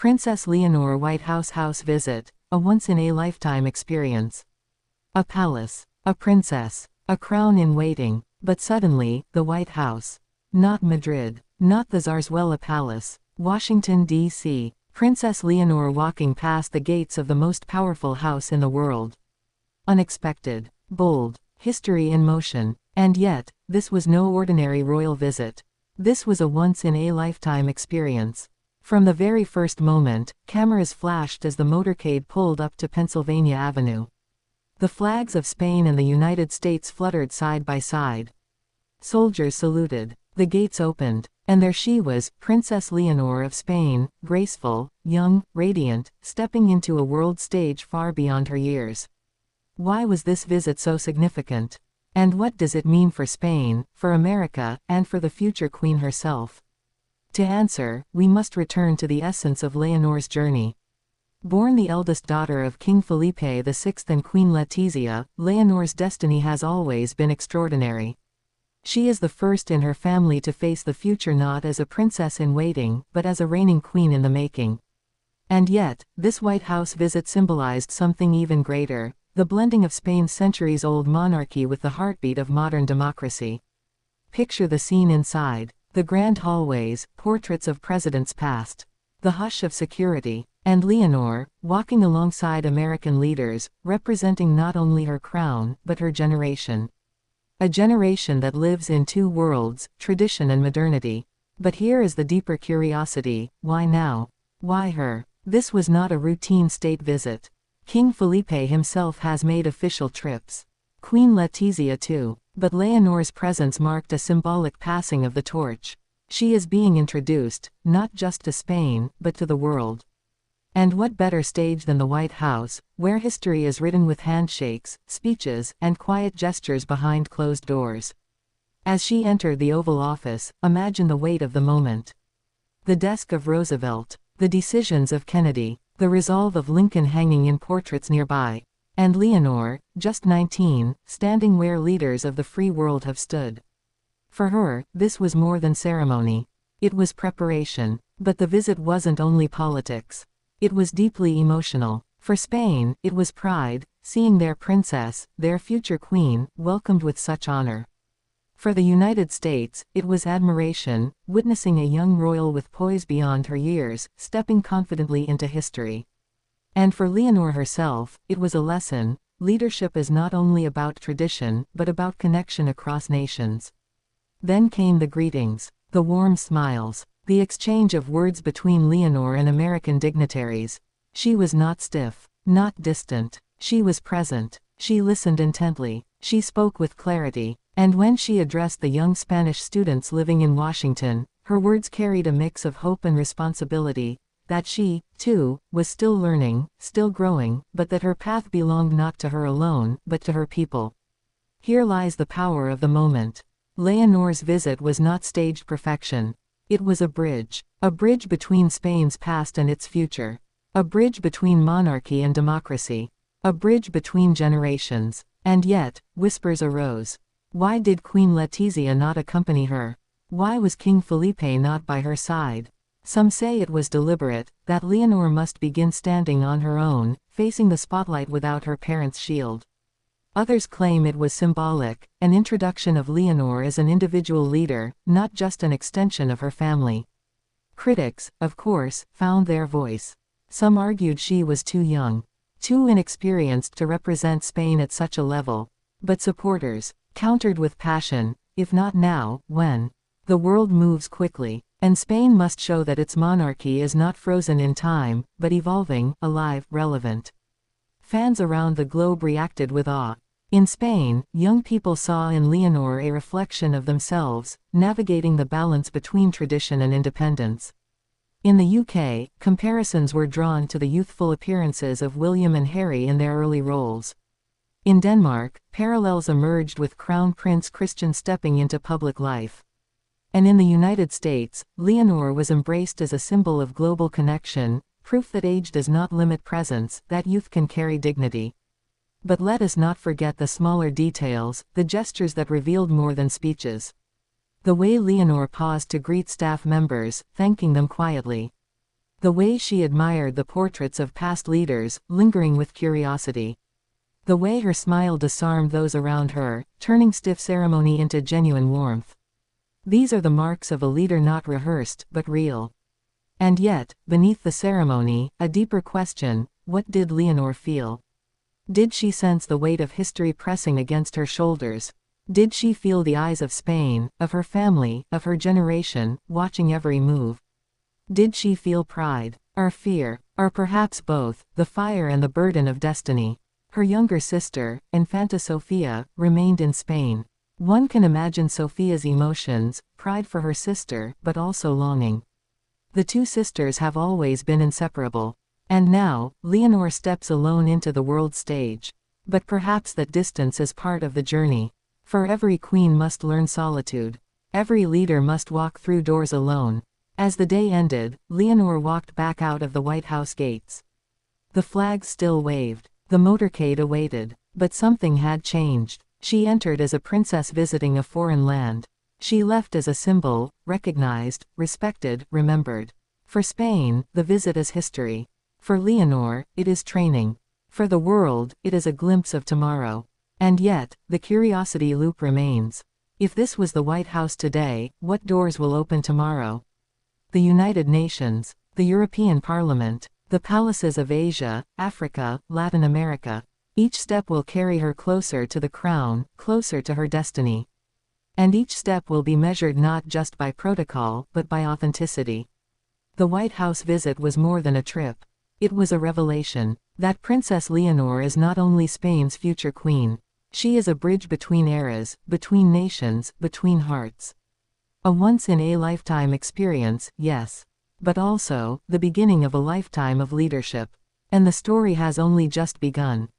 Princess Leonor White House visit, a once-in-a-lifetime experience. A palace, a princess, a crown in waiting, but suddenly, the White House. Not Madrid, not the Zarzuela Palace, Washington, D.C., Princess Leonor walking past the gates of the most powerful house in the world. Unexpected, bold, history in motion, and yet, this was no ordinary royal visit. This was a once-in-a-lifetime experience. From the very first moment, cameras flashed as the motorcade pulled up to Pennsylvania Avenue. The flags of Spain and the United States fluttered side by side. Soldiers saluted, the gates opened, and there she was, Princess Leonor of Spain, graceful, young, radiant, stepping into a world stage far beyond her years. Why was this visit so significant? And what does it mean for Spain, for America, and for the future Queen herself? To answer, we must return to the essence of Leonor's journey. Born the eldest daughter of King Felipe VI and Queen Letizia, Leonor's destiny has always been extraordinary. She is the first in her family to face the future not as a princess in waiting, but as a reigning queen in the making. And yet, this White House visit symbolized something even greater, the blending of Spain's centuries-old monarchy with the heartbeat of modern democracy. Picture the scene inside, the grand hallways, portraits of presidents past, the hush of security, and Leonor, walking alongside American leaders, representing not only her crown, but her generation. A generation that lives in two worlds, tradition and modernity. But here is the deeper curiosity: why now? Why her? This was not a routine state visit. King Felipe himself has made official trips. Queen Letizia too. But Leonor's presence marked a symbolic passing of the torch. She is being introduced, not just to Spain, but to the world. And what better stage than the White House, where history is written with handshakes, speeches, and quiet gestures behind closed doors. As she entered the Oval Office, imagine the weight of the moment. The desk of Roosevelt, the decisions of Kennedy, the resolve of Lincoln hanging in portraits nearby. And Leonor, just 19, standing where leaders of the free world have stood. For her, this was more than ceremony. It was preparation. But the visit wasn't only politics. It was deeply emotional. For Spain, it was pride, seeing their princess, their future queen, welcomed with such honor. For the United States, it was admiration, witnessing a young royal with poise beyond her years, stepping confidently into history. And for Leonor herself, it was a lesson: leadership is not only about tradition, but about connection across nations. Then came the greetings, the warm smiles, the exchange of words between Leonor and American dignitaries. She was not stiff, not distant. She was present. She listened intently. She spoke with clarity. And when she addressed the young Spanish students living in Washington, her words carried a mix of hope and responsibility, that she, too, was still learning, still growing, but that her path belonged not to her alone, but to her people. Here lies the power of the moment. Leonor's visit was not staged perfection. It was a bridge between Spain's past and its future. A bridge between monarchy and democracy. A bridge between generations. And yet, whispers arose. Why did Queen Letizia not accompany her? Why was King Felipe not by her side? Some say it was deliberate, that Leonor must begin standing on her own, facing the spotlight without her parents' shield. Others claim it was symbolic, an introduction of Leonor as an individual leader, not just an extension of her family. Critics, of course, found their voice. Some argued she was too young, too inexperienced to represent Spain at such a level. But supporters countered with passion: if not now, when? The world moves quickly, and Spain must show that its monarchy is not frozen in time, but evolving, alive, relevant. Fans around the globe reacted with awe. In Spain, young people saw in Leonor a reflection of themselves, navigating the balance between tradition and independence. In the UK, comparisons were drawn to the youthful appearances of William and Harry in their early roles. In Denmark, parallels emerged with Crown Prince Christian stepping into public life. And in the United States, Leonor was embraced as a symbol of global connection, proof that age does not limit presence, that youth can carry dignity. But let us not forget the smaller details, the gestures that revealed more than speeches. The way Leonor paused to greet staff members, thanking them quietly. The way she admired the portraits of past leaders, lingering with curiosity. The way her smile disarmed those around her, turning stiff ceremony into genuine warmth. These are the marks of a leader not rehearsed, but real. And yet, beneath the ceremony, a deeper question: what did Leonor feel? Did she sense the weight of history pressing against her shoulders? Did she feel the eyes of Spain, of her family, of her generation, watching every move? Did she feel pride, or fear, or perhaps both, the fire and the burden of destiny? Her younger sister, Infanta Sofia, remained in Spain. One can imagine Sofia's emotions, pride for her sister, but also longing. The two sisters have always been inseparable. And now, Leonor steps alone into the world stage. But perhaps that distance is part of the journey. For every queen must learn solitude. Every leader must walk through doors alone. As the day ended, Leonor walked back out of the White House gates. The flags still waved. The motorcade awaited. But something had changed. She entered as a princess visiting a foreign land. She left as a symbol, recognized, respected, remembered. For Spain, the visit is history. For Leonor, it is training. For the world, it is a glimpse of tomorrow. And yet, the curiosity loop remains. If this was the White House today, what doors will open tomorrow? The United Nations, the European Parliament, the palaces of Asia, Africa, Latin America. Each step will carry her closer to the crown, closer to her destiny. And each step will be measured not just by protocol, but by authenticity. The White House visit was more than a trip. It was a revelation. That Princess Leonor is not only Spain's future queen. She is a bridge between eras, between nations, between hearts. A once-in-a-lifetime experience, yes. But also, the beginning of a lifetime of leadership. And the story has only just begun.